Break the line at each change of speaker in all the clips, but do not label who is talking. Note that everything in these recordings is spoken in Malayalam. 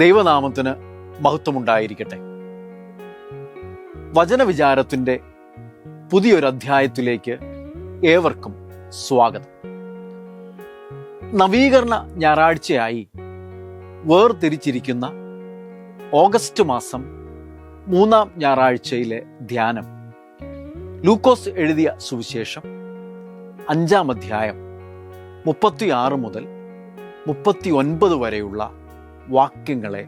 ദൈവനാമത്തിന് മഹത്വമുണ്ടായിരിക്കട്ടെ. വചനവിചാരത്തിൻ്റെ പുതിയൊരു അധ്യായത്തിലേക്ക് ഏവർക്കും സ്വാഗതം. നവീകരണ ഞായറാഴ്ചയായി വേർതിരിച്ചിരിക്കുന്ന ഓഗസ്റ്റ് മാസം 3-ാം ഞായറാഴ്ചയിലെ ധ്യാനം ലൂക്കോസ് എഴുതിയ സുവിശേഷം 5-ാം അധ്യായം 36 മുതൽ 39 വരെയുള്ള വാക്യങ്ങളെ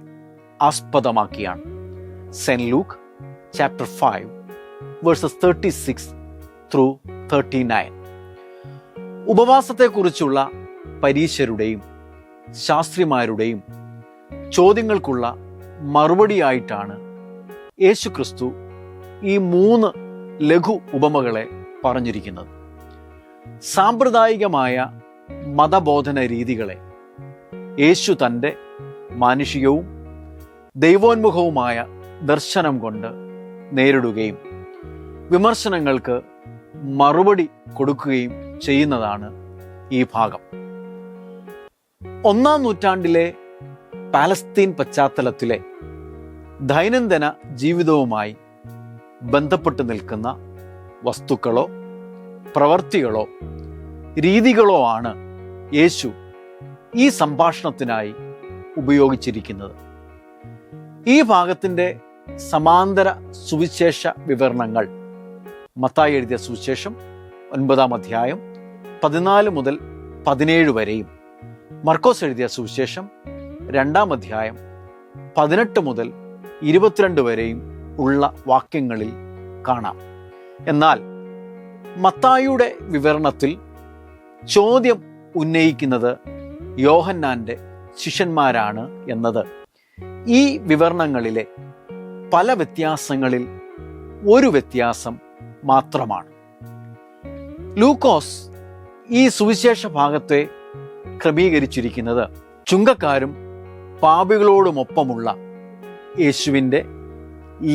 ആസ്പദമാക്കിയാണ്. Saint Luke chapter 5 verses 36 through 39. ഉപവാസത്തെക്കുറിച്ചുള്ള പരീശരുടെയും ശാസ്ത്രിമാരുടെയും ചോദ്യങ്ങൾക്കുള്ള മറുപടിയായിട്ടാണ് യേശുക്രിസ്തു ഈ 3 ലഘു ഉപമകളെ പറഞ്ഞിരിക്കുന്നത്. സാമ്പ്രദായികമായ മതബോധന രീതികളെ യേശു തൻ്റെ മാനുഷികവും ദൈവോന്മുഖവുമായ ദർശനം കൊണ്ട് നേരിടുകയും വിമർശനങ്ങൾക്ക് മറുപടി കൊടുക്കുകയും ചെയ്യുന്നതാണ് ഈ ഭാഗം. 1-ാം നൂറ്റാണ്ടിലെ പാലസ്തീൻ പശ്ചാത്തലത്തിലെ ദൈനംദിന ജീവിതവുമായി ബന്ധപ്പെട്ട് നിൽക്കുന്ന വസ്തുക്കളോ പ്രവർത്തികളോ രീതികളോ ആണ് യേശു ഈ സംഭാഷണത്തിനായി ഉപയോഗിച്ചിരിക്കുന്നത്. ഈ ഭാഗത്തിൻ്റെ സമാന്തര സുവിശേഷ വിവരണങ്ങൾ മത്തായി എഴുതിയ സുവിശേഷം 9-ാം അധ്യായം 14 മുതൽ 17 വരെയും മർക്കോസ് എഴുതിയ സുവിശേഷം 2-ാം അധ്യായം 18 മുതൽ 22 വരെയും ഉള്ള വാക്യങ്ങളിൽ കാണാം. എന്നാൽ മത്തായിയുടെ വിവരണത്തിൽ ചോദ്യം ഉന്നയിക്കുന്നത് യോഹന്നാന്റെ ശിഷ്യന്മാരാണ് എന്നത് ഈ വിവരണങ്ങളിലെ പല വ്യത്യാസങ്ങളിൽ ഒരു വ്യത്യാസം മാത്രമാണ്. ലൂക്കോസ് ഈ സുവിശേഷ ഭാഗത്തെ ക്രമീകരിച്ചിരിക്കുന്നത് ചുങ്കക്കാരും പാപികളോടുമൊപ്പമുള്ള യേശുവിൻ്റെ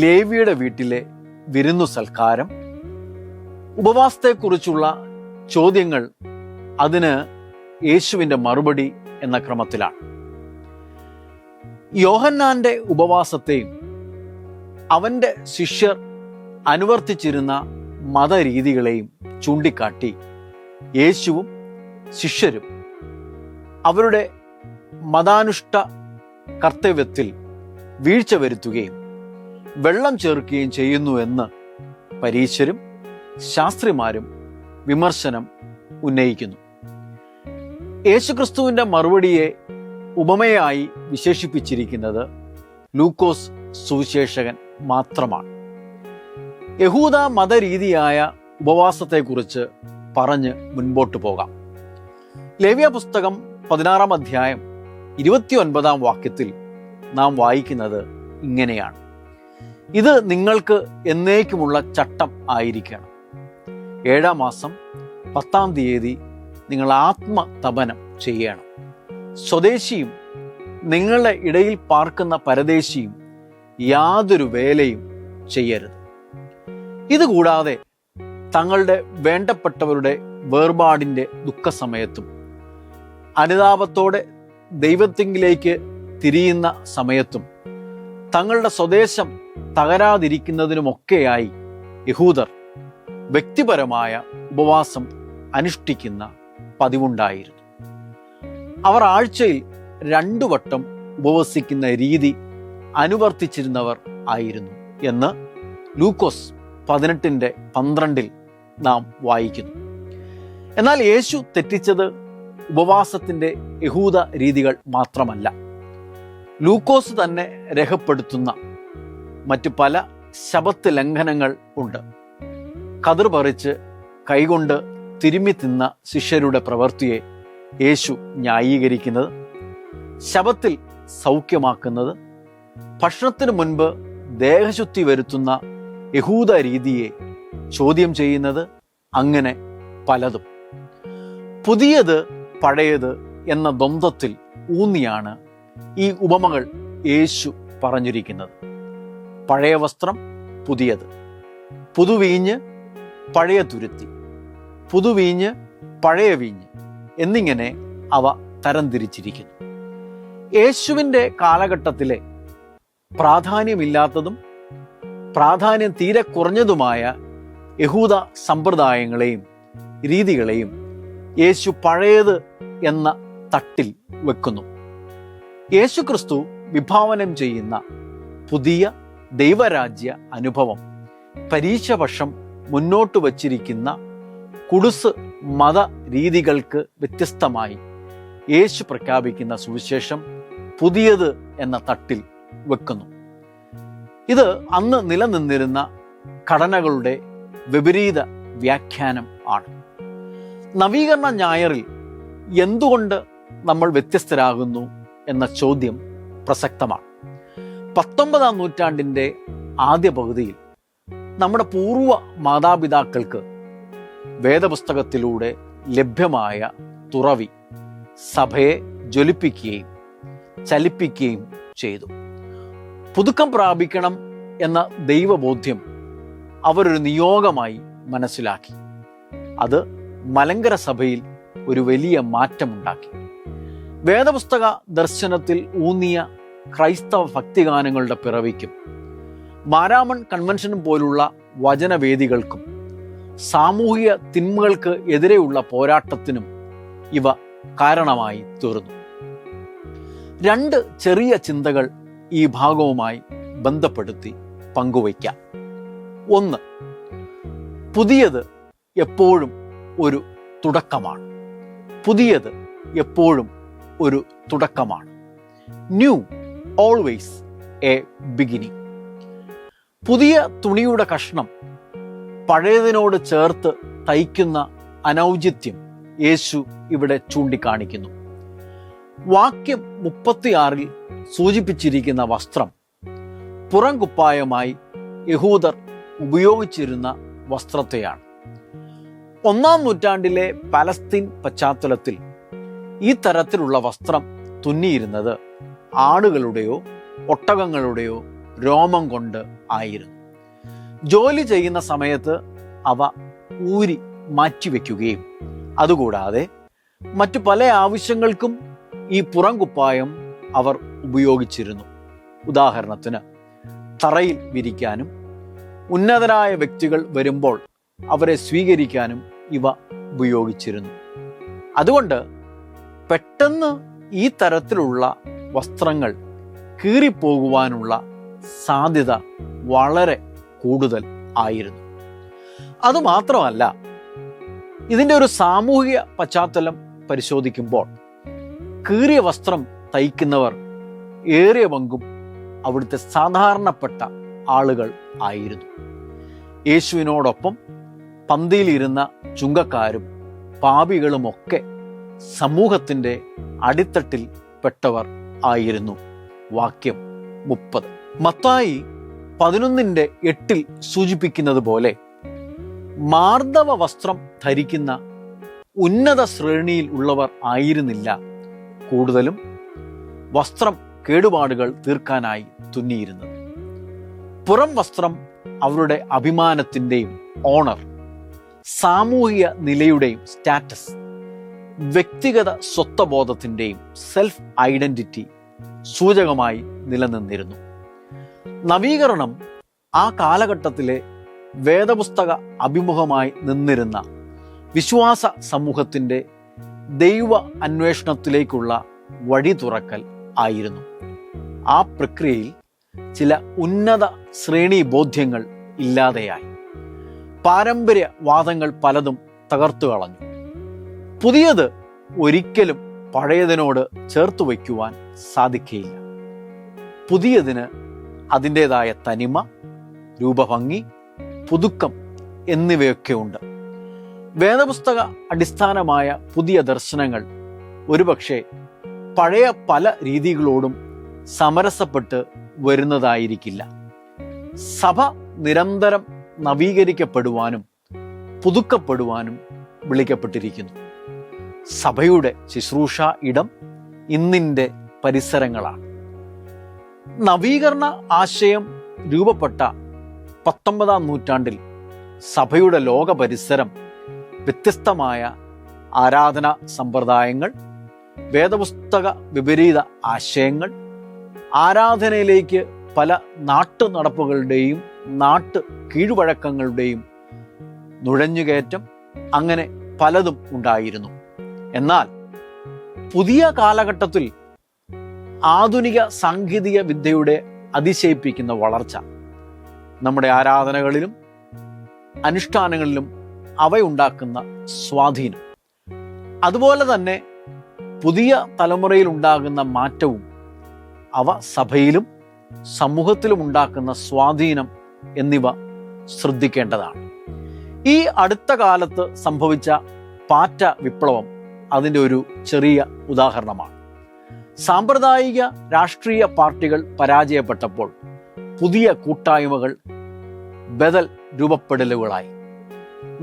ലേവിയുടെ വീട്ടിലെ വിരുന്നു സൽക്കാരം, ഉപവാസത്തെക്കുറിച്ചുള്ള ചോദ്യങ്ങൾ, അതിന് യേശുവിൻ്റെ മറുപടി എന്ന ക്രമത്തിലാണ്. യോഹന്നാന്റെ ഉപവാസത്തെയും അവൻ്റെ ശിഷ്യർ അനുവർത്തിച്ചിരുന്ന മതരീതികളെയും ചൂണ്ടിക്കാട്ടി യേശുവും ശിഷ്യരും അവരുടെ മതാനുഷ്ഠ കർത്തവ്യത്തിൽ വീഴ്ച വരുത്തുകയും വെള്ളം ചേർക്കുകയും ചെയ്യുന്നു എന്ന് പരീശരും ശാസ്ത്രിമാരും വിമർശനം ഉന്നയിക്കുന്നു. യേശുക്രിസ്തുവിൻ്റെ മറുപടിയെ ഉപമയായി വിശേഷിപ്പിച്ചിരിക്കുന്നത് ലൂക്കോസ് സുവിശേഷകൻ മാത്രമാണ്. യഹൂദ മതരീതിയായ ഉപവാസത്തെക്കുറിച്ച് പറഞ്ഞ് മുൻപോട്ട് പോകാം. ലേവ്യ പുസ്തകം 16-ാം അധ്യായം 29-ാം വാക്യത്തിൽ നാം വായിക്കുന്നത് ഇങ്ങനെയാണ്: ഇത് നിങ്ങൾക്ക് എന്നേക്കുമുള്ള ചട്ടം ആയിരിക്കണം. 7-ാം മാസം 10-ാം തീയതി നിങ്ങൾ ആത്മതപനം ചെയ്യണം. സ്വദേശിയും നിങ്ങളുടെ ഇടയിൽ പാർക്കുന്ന പരദേശിയും യാതൊരു വേലയും ചെയ്യരുത്. ഇതുകൂടാതെ തങ്ങളുടെ വേണ്ടപ്പെട്ടവരുടെ വേർപാടിൻ്റെ ദുഃഖസമയത്തും അനുതാപത്തോടെ ദൈവത്തിങ്കിലേക്ക് തിരിയുന്ന സമയത്തും തങ്ങളുടെ സ്വദേശം തകരാതിരിക്കുന്നതിനുമൊക്കെയായി യഹൂദർ വ്യക്തിപരമായ ഉപവാസം അനുഷ്ഠിക്കുന്ന പതിവുണ്ടായിരുന്നു. അവർ ആഴ്ചയിൽ 2 വട്ടം ഉപവസിക്കുന്ന രീതി അനുവർത്തിച്ചിരുന്നവർ ആയിരുന്നു എന്ന് ലൂക്കോസ് 18:12 നാം വായിക്കുന്നു. എന്നാൽ യേശു തെറ്റിച്ചത് ഉപവാസത്തിൻ്റെ യഹൂദ രീതികൾ മാത്രമല്ല. ലൂക്കോസ് തന്നെ രേഖപ്പെടുത്തുന്ന മറ്റു പല ശബത്ത് ലംഘനങ്ങൾ ഉണ്ട്. കതിർ പറിച്ച് കൈകൊണ്ട് തിരുമ്മി തിന്ന ശിഷ്യരുടെ പ്രവൃത്തിയെ യേശു ന്യായീകരിക്കുന്നത്, ശബത്തിൽ സൗഖ്യമാക്കുന്നത്, ഭക്ഷണത്തിന് മുൻപ് ദേഹശുദ്ധി വരുത്തുന്ന യഹൂദ രീതിയെ ചോദ്യം ചെയ്യുന്നത്, അങ്ങനെ പലതും. പുതിയത് പഴയത് എന്ന ദ്വന്ദ്വത്തിൽ ഊന്നിയാണ് ഈ ഉപമകൾ യേശു പറഞ്ഞിരിക്കുന്നത്. പഴയ വസ്ത്രം പുതിയത്, പുതുവീഞ്ഞ് പഴയ തുരുത്തി, പുതുവീഞ്ഞ് പഴയ വീഞ്ഞ് എന്നിങ്ങനെ അവ തരംതിരിച്ചിരിക്കുന്നു. യേശുവിൻ്റെ കാലഘട്ടത്തിലെ പ്രാധാന്യമില്ലാത്തതും പ്രാധാന്യം തീരെ കുറഞ്ഞതുമായ യഹൂദ സമ്പ്രദായങ്ങളെയും രീതികളെയും യേശു പഴയത് എന്ന തട്ടിൽ വെക്കുന്നു. യേശു ക്രിസ്തു വിഭാവനം ചെയ്യുന്ന പുതിയ ദൈവരാജ്യ അനുഭവം പരീക്ഷപക്ഷം മുന്നോട്ട് വച്ചിരിക്കുന്ന കുടുസ് മത രീതികൾക്ക് വ്യത്യസ്തമായി യേശു പ്രഖ്യാപിക്കുന്ന സുവിശേഷം പുതിയത് എന്ന തട്ടിൽ വെക്കുന്നു. ഇത് അന്ന് നിലനിന്നിരുന്ന ഘടനകളുടെ വിപരീത വ്യാഖ്യാനം ആണ്. നവീകരണ ഞായറിൽ എന്തുകൊണ്ട് നമ്മൾ വ്യത്യസ്തരാകുന്നു എന്ന ചോദ്യം പ്രസക്തമാണ്. 19-ാം നൂറ്റാണ്ടിൻ്റെ ആദ്യ പകുതിയിൽ നമ്മുടെ പൂർവ്വ മാതാപിതാക്കൾക്ക് വേദപുസ്തകത്തിലൂടെ ലഭ്യമായ തുറവി സഭയെ ജ്വലിപ്പിക്കുകയും ചലിപ്പിക്കുകയും ചെയ്തു. പുതുക്കം പ്രാപിക്കണം എന്ന ദൈവബോധ്യം അവരൊരു നിയോഗമായി മനസ്സിലാക്കി. അത് മലങ്കര സഭയിൽ ഒരു വലിയ മാറ്റമുണ്ടാക്കി. വേദപുസ്തക ദർശനത്തിൽ ഊന്നിയ ക്രൈസ്തവ ഭക്തിഗാനങ്ങളുടെ പിറവിക്കും മാരാമൺ കൺവെൻഷനും പോലുള്ള വചനവേദികൾക്കും സാമൂഹിക തിന്മകൾക്ക് എതിരെയുള്ള പോരാട്ടത്തിനും ഇവ കാരണമായി തീർന്നു. 2 ചെറിയ ചിന്തകൾ ഈ ഭാഗവുമായി ബന്ധപ്പെടുത്തി പങ്കുവയ്ക്കാം. 1, പുതിയത് എപ്പോഴും ഒരു തുടക്കമാണ്. പുതിയത് എപ്പോഴും ഒരു തുടക്കമാണ്. New always A beginning. പുതിയ തുണിയുടെ കഷ്ണം പഴയതിനോട് ചേർത്ത് തയ്ക്കുന്ന അനൗചിത്യം യേശു ഇവിടെ ചൂണ്ടിക്കാണിക്കുന്നു. വാക്യം 36 സൂചിപ്പിച്ചിരിക്കുന്ന വസ്ത്രം പുറം കുപ്പായമായി യഹൂദർ ഉപയോഗിച്ചിരുന്ന വസ്ത്രത്തെയാണ്. 1-ാം നൂറ്റാണ്ടിലെ പലസ്തീൻ പശ്ചാത്തലത്തിൽ ഈ തരത്തിലുള്ള വസ്ത്രം തുന്നിയിരുന്നത് ആടുകളുടെയോ ഒട്ടകങ്ങളുടെയോ രോമം കൊണ്ട് ആയിരുന്നു. ജോലി ചെയ്യുന്ന സമയത്ത് അവ ഊരി മാറ്റിവെക്കുകയും അതുകൂടാതെ മറ്റു പല ആവശ്യങ്ങൾക്കും ഈ പുറം കുപ്പായം അവർ ഉപയോഗിച്ചിരുന്നു. ഉദാഹരണത്തിന് തറയിൽ വിരിക്കാനും ഉന്നതരായ വ്യക്തികൾ വരുമ്പോൾ അവരെ സ്വീകരിക്കാനും ഇവ ഉപയോഗിച്ചിരുന്നു. അതുകൊണ്ട് പെട്ടെന്ന് ഈ തരത്തിലുള്ള വസ്ത്രങ്ങൾ കീറിപ്പോകുവാനുള്ള സാധ്യത വളരെ കൂടുതൽ ആയിരുന്നു. അതുമാത്രമല്ല, ഇതിൻ്റെ ഒരു സാമൂഹിക പശ്ചാത്തലം പരിശോധിക്കുമ്പോൾ കീറിയ വസ്ത്രം തയ്ക്കുന്നവർ ഏറിയ പങ്കും അവിടുത്തെ സാധാരണപ്പെട്ട ആളുകൾ ആയിരുന്നു. യേശുവിനോടൊപ്പം പന്തിയിലിരുന്ന ചുങ്കക്കാരും പാപികളുമൊക്കെ സമൂഹത്തിൻ്റെ അടിത്തട്ടിൽ പെട്ടവർ ആയിരുന്നു. വാക്യം 30. മത്തായി 11:8 സൂചിപ്പിക്കുന്നത് പോലെ മാർദ്ദവ വസ്ത്രം ധരിക്കുന്ന ഉന്നത ശ്രേണിയിൽ ഉള്ളവർ ആയിരുന്നില്ല കൂടുതലും വസ്ത്രം കേടുപാടുകൾ തീർക്കാനായി തുന്നിയിരുന്നത്. പുറം വസ്ത്രം അവരുടെ അഭിമാനത്തിൻ്റെയും ഓണർ, സാമൂഹിക നിലയുടെയും സ്റ്റാറ്റസ്, വ്യക്തിഗത സ്വത്വബോധത്തിൻ്റെയും സെൽഫ് ഐഡന്റിറ്റി സൂചകമായി നിലനിന്നിരുന്നു. നവീകരണം ആ കാലഘട്ടത്തിലെ വേദപുസ്തക അഭിമുഖമായി നിന്നിരുന്ന വിശ്വാസ സമൂഹത്തിൻ്റെ ദൈവ അന്വേഷണത്തിലേക്കുള്ള വഴി തുറക്കൽ ആയിരുന്നു. ആ പ്രക്രിയയിൽ ചില ഉന്നത ശ്രേണി ബോധ്യങ്ങൾ ഇല്ലാതെയായി. പാരമ്പര്യവാദങ്ങൾ പലതും തകർത്തു കളഞ്ഞു. പുതിയത് ഒരിക്കലും പഴയതിനോട് ചേർത്ത് വയ്ക്കുവാൻ സാധിക്കുകയില്ല. പുതിയതിന് അതിൻ്റെതായ തനിമ, രൂപഭംഗി, പുതുക്കം എന്നിവയൊക്കെ ഉണ്ട്. വേദപുസ്തക അടിസ്ഥാനമായ പുതിയ ദർശനങ്ങൾ ഒരുപക്ഷെ പഴയ പല രീതികളോടും സമരസപ്പെട്ട് വരുന്നതായിരിക്കില്ല. സഭ നിരന്തരം നവീകരിക്കപ്പെടുവാനും പുതുക്കപ്പെടുവാനും വിളിക്കപ്പെട്ടിരിക്കുന്നു. സഭയുടെ ശുശ്രൂഷ ഇടം ഇന്നിൻ്റെ പരിസരങ്ങളാണ്. നവീകരണ ആശയം രൂപപ്പെട്ട 19-ാം നൂറ്റാണ്ടിൽ സഭയുടെ ലോക പരിസരം വ്യത്യസ്തമായ ആരാധനാ സമ്പ്രദായങ്ങൾ, വേദപുസ്തക വിപരീത ആശയങ്ങൾ, ആരാധനയിലേക്ക് പല നാട്ടു നടപ്പുകളുടെയും നാട്ടു കീഴ്വഴക്കങ്ങളുടെയും നുഴഞ്ഞുകയറ്റം, അങ്ങനെ പലതും ഉണ്ടായിരുന്നു. എന്നാൽ പുതിയ കാലഘട്ടത്തിൽ ആധുനിക സാങ്കേതിക വിദ്യയുടെ അതിശയിപ്പിക്കുന്ന വളർച്ച നമ്മുടെ ആരാധനകളിലും അനുഷ്ഠാനങ്ങളിലും അവയുണ്ടാക്കുന്ന സ്വാധീനം, അതുപോലെ തന്നെ പുതിയ തലമുറയിൽ ഉണ്ടാകുന്ന മാറ്റവും അവ സഭയിലും സമൂഹത്തിലും ഉണ്ടാക്കുന്ന സ്വാധീനം എന്നിവ ശ്രദ്ധിക്കേണ്ടതാണ്. ഈ അടുത്ത കാലത്ത് സംഭവിച്ച പാറ്റ വിപ്ലവം അതിൻ്റെ ഒരു ചെറിയ ഉദാഹരണമാണ്. സാമ്പ്രദായിക രാഷ്ട്രീയ പാർട്ടികൾ പരാജയപ്പെട്ടപ്പോൾ പുതിയ കൂട്ടായ്മകൾ ബദൽ രൂപപ്പെടലുകളായി.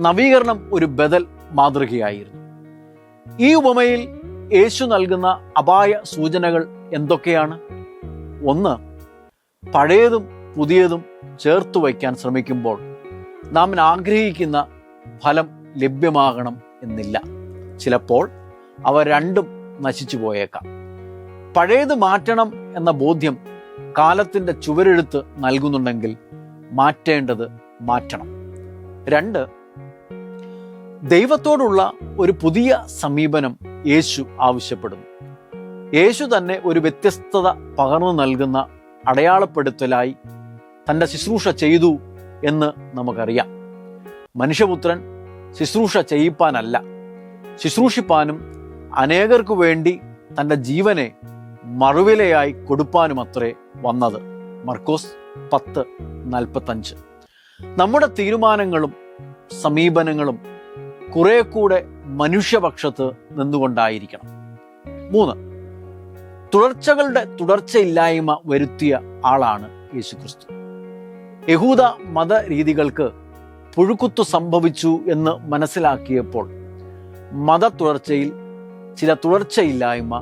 നവീകരണം ഒരു ബദൽ മാതൃകയായിരുന്നു. ഈ ഉപമയിൽ യേശു നൽകുന്ന അപായ സൂചനകൾ എന്തൊക്കെയാണ്? ഒന്ന്, പഴയതും പുതിയതും ചേർത്തു വയ്ക്കാൻ ശ്രമിക്കുമ്പോൾ നാം ആഗ്രഹിക്കുന്ന ഫലം ലഭ്യമാകണം എന്നില്ല. ചിലപ്പോൾ അവ രണ്ടും നശിച്ചു പോയേക്കാം. പഴയത് മാറ്റണം എന്ന ബോധ്യം കാലത്തിൻ്റെ ചുവരെഴുത്ത് നൽകുന്നുണ്ടെങ്കിൽ മാറ്റേണ്ടത് മാറ്റണം. രണ്ട്, ദൈവത്തോടുള്ള ഒരു പുതിയ സമീപനം യേശു ആവശ്യപ്പെടുന്നു. യേശു തന്നെ ഒരു വ്യത്യസ്തത പകർന്നു നൽകുന്ന അടയാളപ്പെടുത്തലായി തൻ്റെ ശുശ്രൂഷ ചെയ്തു എന്ന് നമുക്കറിയാം. മനുഷ്യപുത്രൻ ശുശ്രൂഷ ചെയ്യിപ്പാനല്ല, ശുശ്രൂഷിപ്പാനും അനേകർക്കു വേണ്ടി തൻ്റെ ജീവനെ മറുവിലയായി കൊടുപ്പാനുമത്രേ വന്നത്. മർക്കോസ് 10:45. നമ്മുടെ തീരുമാനങ്ങളും സമീപനങ്ങളും കുറെ കൂടെ മനുഷ്യപക്ഷത്ത് നിന്നുകൊണ്ടായിരിക്കണം. 3, തുടർച്ചകളുടെ തുടർച്ചയില്ലായ്മ വരുത്തിയ ആളാണ് യേശുക്രിസ്തു. യഹൂദ മതരീതികൾക്ക് പുഴുക്കുത്തു സംഭവിച്ചു എന്ന് മനസ്സിലാക്കിയപ്പോൾ മത തുടർച്ചയിൽ ചില തുടർച്ചയില്ലായ്മ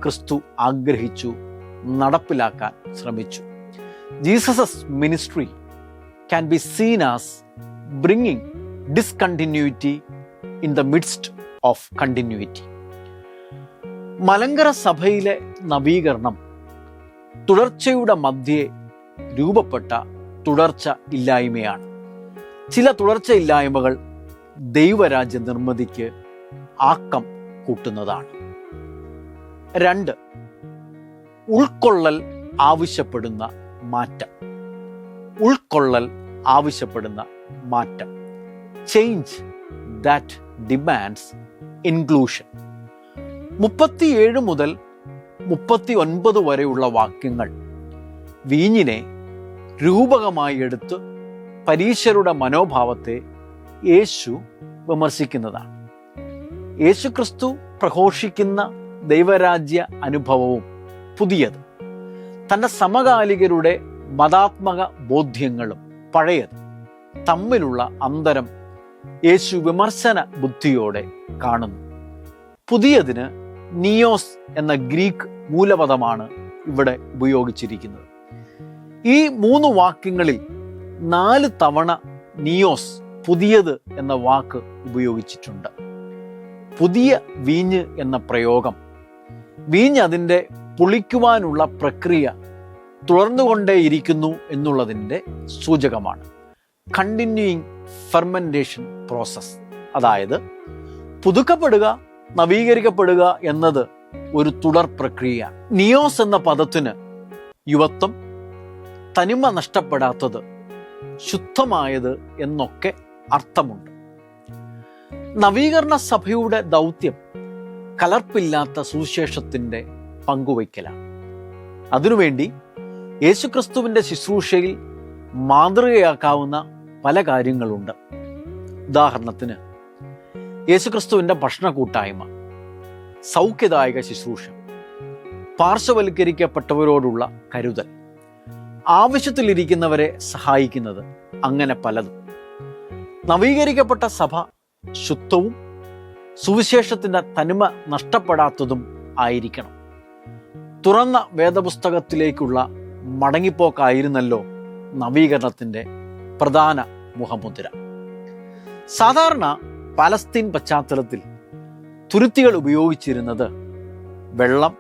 ക്രിസ്തു ആഗ്രഹിച്ചു, നടപ്പിലാക്കാൻ ശ്രമിച്ചു. Jesus ministry can be seen as bringing discontinuity in the midst of continuity. Malankara സഭയിലെ നവീകരണം തുടർച്ചയുടെ മധ്യേ രൂപപ്പെട്ട തുടർച്ച ഇല്ലായ്മയാണ്. ചില തുടർച്ചയില്ലായ്മകൾ ദൈവരാജ്യ നിർമ്മിതിക്ക് ആക്കം കൂട്ടുന്നതാണ്. 2, ഉൾക്കൊള്ളൽ ആവശ്യപ്പെടുന്ന മാറ്റം. ഉൾക്കൊള്ളൽ ആവശ്യപ്പെടുന്ന മാറ്റം. Change that demands inclusion. 37 മുതൽ 39 വരെയുള്ള വാക്യങ്ങൾ വീഞ്ഞിനെ രൂപകമായി എടുത്ത് പരീശരുടെ മനോഭാവത്തെ യേശു വിമർശിക്കുന്നതാണ്. യേശുക്രിസ്തു പ്രഘോഷിക്കുന്ന ദൈവരാജ്യ അനുഭവവും പുതിയത്, തൻ്റെ സമകാലികരുടെ മതാത്മക ബോധ്യങ്ങളും പഴയത് തമ്മിലുള്ള അന്തരം യേശു വിമർശന ബുദ്ധിയോടെ കാണുന്നു. പുതിയതിന് നിയോസ് എന്ന ഗ്രീക്ക് മൂലപദമാണ് ഇവിടെ ഉപയോഗിച്ചിരിക്കുന്നത്. ഈ 3 വാക്യങ്ങളിൽ 4 തവണ നിയോസ്, പുതിയത് എന്ന വാക്ക് ഉപയോഗിച്ചിട്ടുണ്ട്. പുതിയ വീഞ്ഞ് എന്ന പ്രയോഗം വീഞ്ഞ് അതിൻ്റെ പുളിക്കുവാനുള്ള പ്രക്രിയ തുടർന്നുകൊണ്ടേയിരിക്കുന്നു എന്നുള്ളതിൻ്റെ സൂചകമാണ്. കണ്ടിന്യൂയിങ് ഫെർമെൻറ്റേഷൻ പ്രോസസ്, അതായത് പുതുക്കപ്പെടുക, നവീകരിക്കപ്പെടുക എന്നത് ഒരു തുടർ പ്രക്രിയ. നിയോസ് എന്ന പദത്തിന് യുവത്വം, തനിമ നഷ്ടപ്പെടാത്തത്, ശുദ്ധമായത് എന്നൊക്കെ അർത്ഥമുണ്ട്. നവീകരണ സഭയുടെ ദൗത്യം കലർപ്പില്ലാത്ത സുവിശേഷത്തിൻ്റെ പങ്കുവയ്ക്കലാണ്. അതിനുവേണ്ടി യേശുക്രിസ്തുവിൻ്റെ ശുശ്രൂഷയിൽ മാതൃകയാക്കാവുന്ന പല കാര്യങ്ങളുണ്ട്. ഉദാഹരണത്തിന് യേശുക്രിസ്തുവിൻ്റെ ഭക്ഷണ കൂട്ടായ്മ, സൗഖ്യദായക ശുശ്രൂഷ, പാർശ്വവൽക്കരിക്കപ്പെട്ടവരോടുള്ള കരുതൽ, ആവശ്യത്തിലിരിക്കുന്നവരെ സഹായിക്കുന്നത്, അങ്ങനെ പലതും. നവീകരിക്കപ്പെട്ട സഭ ശുദ്ധവും സുവിശേഷത്തിൻ്റെ തനിമ നഷ്ടപ്പെടാത്തതും ആയിരിക്കണം. തുറന്ന വേദപുസ്തകത്തിലേക്കുള്ള മടങ്ങിപ്പോക്കായിരുന്നല്ലോ നവീകരണത്തിൻ്റെ പ്രധാന മുഖമുദ്ര. സാധാരണ പാലസ്തീൻ പശ്ചാത്തലത്തിൽ തുരുത്തികൾ ഉപയോഗിച്ചിരുന്നത് വെള്ളം,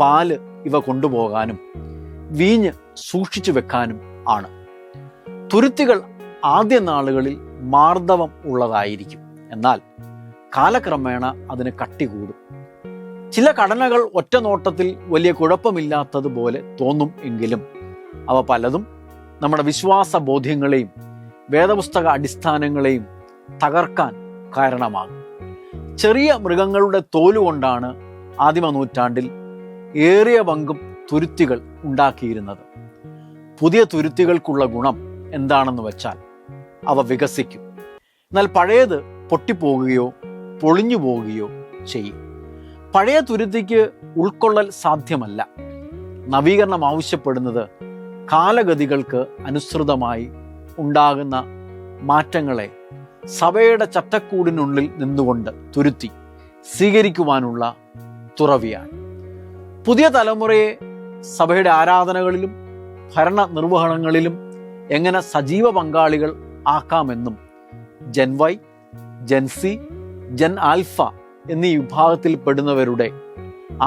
പാല് ഇവ കൊണ്ടുപോകാനും വീഞ്ഞ് സൂക്ഷിച്ചു വെക്കാനും ആണ്. തുരുത്തികൾ ആദ്യ നാളുകളിൽ മാർദ്ദവം ഉള്ളതായിരിക്കും. എന്നാൽ കാലക്രമേണ അതിന് കട്ടി കൂടും. ചില ഘടനകൾ ഒറ്റ നോട്ടത്തിൽ വലിയ കുഴപ്പമില്ലാത്തതുപോലെ തോന്നും എങ്കിലും അവ പലതും നമ്മുടെ വിശ്വാസ ബോധ്യങ്ങളെയും വേദപുസ്തക അടിസ്ഥാനങ്ങളെയും തകർക്കാൻ കാരണമാകും. ചെറിയ മൃഗങ്ങളുടെ തോലുകൊണ്ടാണ് ആദിമ നൂറ്റാണ്ടിൽ ഏറിയ പങ്കും തുരുത്തികൾ ഉണ്ടാക്കിയിരുന്നത്. പുതിയ തുരുത്തികൾക്കുള്ള ഗുണം എന്താണെന്ന് വെച്ചാൽ അവ വികസിക്കും. എന്നാൽ പഴയത് പൊട്ടിപ്പോകുകയോ പൊളിഞ്ഞു പോവുകയോ ചെയ്യും. പഴയ തുരുത്തിക്ക് ഉൾക്കൊള്ളൽ സാധ്യമല്ല. നവീകരണം ആവശ്യപ്പെടുന്നത് കാലഗതികൾക്ക് അനുസൃതമായി ഉണ്ടാകുന്ന മാറ്റങ്ങളെ സഭയുടെ ചട്ടക്കൂടിനുള്ളിൽ നിന്നുകൊണ്ട് തുരുത്തി സ്വീകരിക്കുവാനുള്ള തുറവിയാണ്. പുതിയ തലമുറയെ സഭയുടെ ആരാധനകളിലും ഭരണ നിർവഹണങ്ങളിലും എങ്ങനെ സജീവ പങ്കാളികൾ ആക്കാമെന്നും Gen Y, Gen Z, Gen alpha എന്നീ വിഭാഗത്തിൽപ്പെടുന്നവരുടെ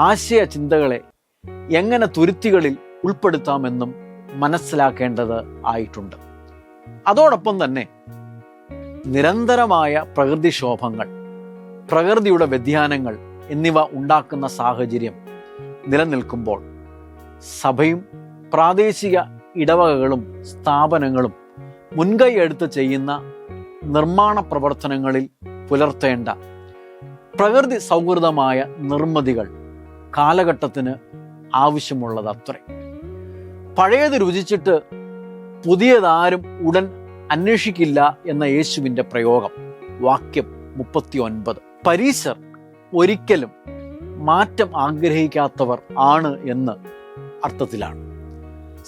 ആശയ ചിന്തകളെ എങ്ങനെ തുരുത്തികളിൽ ഉൾപ്പെടുത്താമെന്നും മനസ്സിലാക്കേണ്ടത് ആയിട്ടുണ്ട്. അതോടൊപ്പം തന്നെ നിരന്തരമായ പ്രകൃതിക്ഷോഭങ്ങൾ, പ്രകൃതിയുടെ വ്യതിയാനങ്ങൾ എന്നിവ ഉണ്ടാക്കുന്ന സാഹചര്യം നിലനിൽക്കുമ്പോൾ സഭയും പ്രാദേശിക ഇടവകകളും സ്ഥാപനങ്ങളും മുൻകൈ എടുത്ത് ചെയ്യുന്ന നിർമ്മാണ പ്രവർത്തനങ്ങളിൽ പുലർത്തേണ്ട പ്രകൃതി സൗഹൃദമായ നിർമ്മിതികൾ കാലഘട്ടത്തിന് ആവശ്യമുള്ളതത്രേ. പഴയത് രുചിച്ചിട്ട് പുതിയതാരും ഉടൻ അന്വേഷിക്കില്ല എന്ന യേശുവിൻ്റെ പ്രയോഗം വാക്യം 39. പരീശർ ഒരിക്കലും മാറ്റം ആഗ്രഹിക്കാത്തവർ ആണ് എന്ന് അർത്ഥത്തിലാണ്.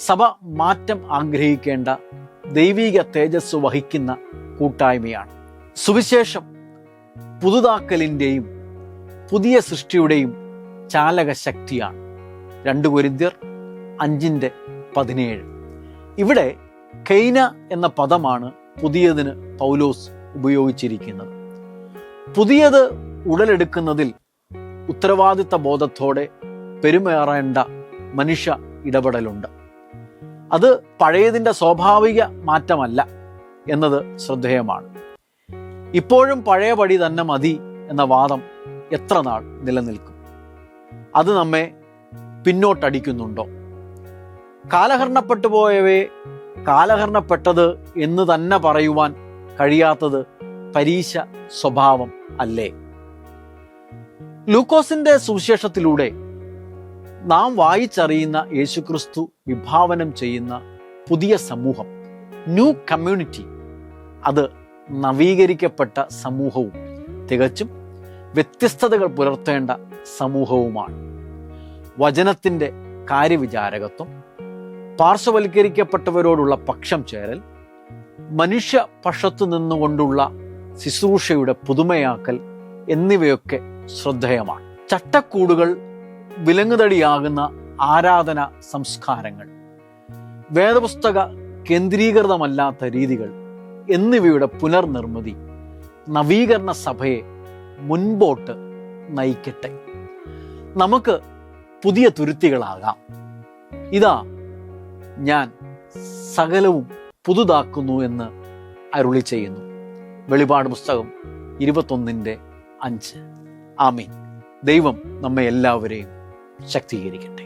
സഭ മാറ്റം ആഗ്രഹിക്കേണ്ട ദൈവിക തേജസ് വഹിക്കുന്ന കൂട്ടായ്മയാണ്. സുവിശേഷം പുതുതാക്കലിൻ്റെയും പുതിയ സൃഷ്ടിയുടെയും ചാലക ശക്തിയാണ്. 2 കൊരിന്ത്യർ 5:17. ഇവിടെ കെയ്ന എന്ന പദമാണ് പുതിയതിന് പൗലോസ് ഉപയോഗിച്ചിരിക്കുന്നത്. പുതിയത് ഉടലെടുക്കുന്നതിൽ ഉത്തരവാദിത്ത ബോധത്തോടെ പെരുമാറേണ്ട മനുഷ്യ ഇടപെടലുണ്ട്. അത് പഴയതിൻ്റെ സ്വാഭാവിക മാറ്റമല്ല എന്നത് ശ്രദ്ധേയമാണ്. ഇപ്പോഴും പഴയ പടി തന്നെ മതി എന്ന വാദം എത്ര നാൾ നിലനിൽക്കും? അത് നമ്മെ പിന്നോട്ടടിക്കുന്നുണ്ടോ? കാലഹരണപ്പെട്ടു പോയവയെ കാലഹരണപ്പെട്ടത് എന്ന് തന്നെ പറയുവാൻ കഴിയാത്തത് പരീശ സ്വഭാവം അല്ലേ? ലൂക്കോസിന്റെ സുവിശേഷത്തിലൂടെ നാം വായിച്ചറിയുന്ന യേശുക്രിസ്തു വിഭാവനം ചെയ്യുന്ന പുതിയ സമൂഹം, ന്യൂ കമ്മ്യൂണിറ്റി, അത് നവീകരിക്കപ്പെട്ട സമൂഹവും തികച്ചും വ്യത്യസ്തതകൾ പുലർത്തേണ്ട സമൂഹവുമാണ്. വചനത്തിൻ്റെ കാര്യവിചാരകത്വം, പാർശ്വവൽക്കരിക്കപ്പെട്ടവരോടുള്ള പക്ഷം ചേരൽ, മനുഷ്യ പക്ഷത്തു നിന്നുകൊണ്ടുള്ള ശുശ്രൂഷയുടെ പുതുമയാക്കൽ എന്നിവയൊക്കെ ശ്രദ്ധേയമാണ്. ചട്ടക്കൂടുകൾ, വിലങ്ങുതടിയാകുന്ന ആരാധന സംസ്കാരങ്ങൾ, വേദപുസ്തക കേന്ദ്രീകൃതമല്ലാത്ത രീതികൾ എന്നിവയുടെ പുനർനിർമ്മിതി നവീകരണ സഭയെ മുൻപോട്ട് നയിക്കട്ടെ. നമുക്ക് പുതിയ തുരുത്തികളാകാം. ഇതാ ഞാൻ സകലവും പുതുതാക്കുന്നു എന്ന് അരുളി ചെയ്യുന്നു. വെളിപാട് പുസ്തകം 21:5. ആമീൻ. ദൈവം നമ്മെ എല്ലാവരെയും ശക്തീകരിക്കട്ടെ.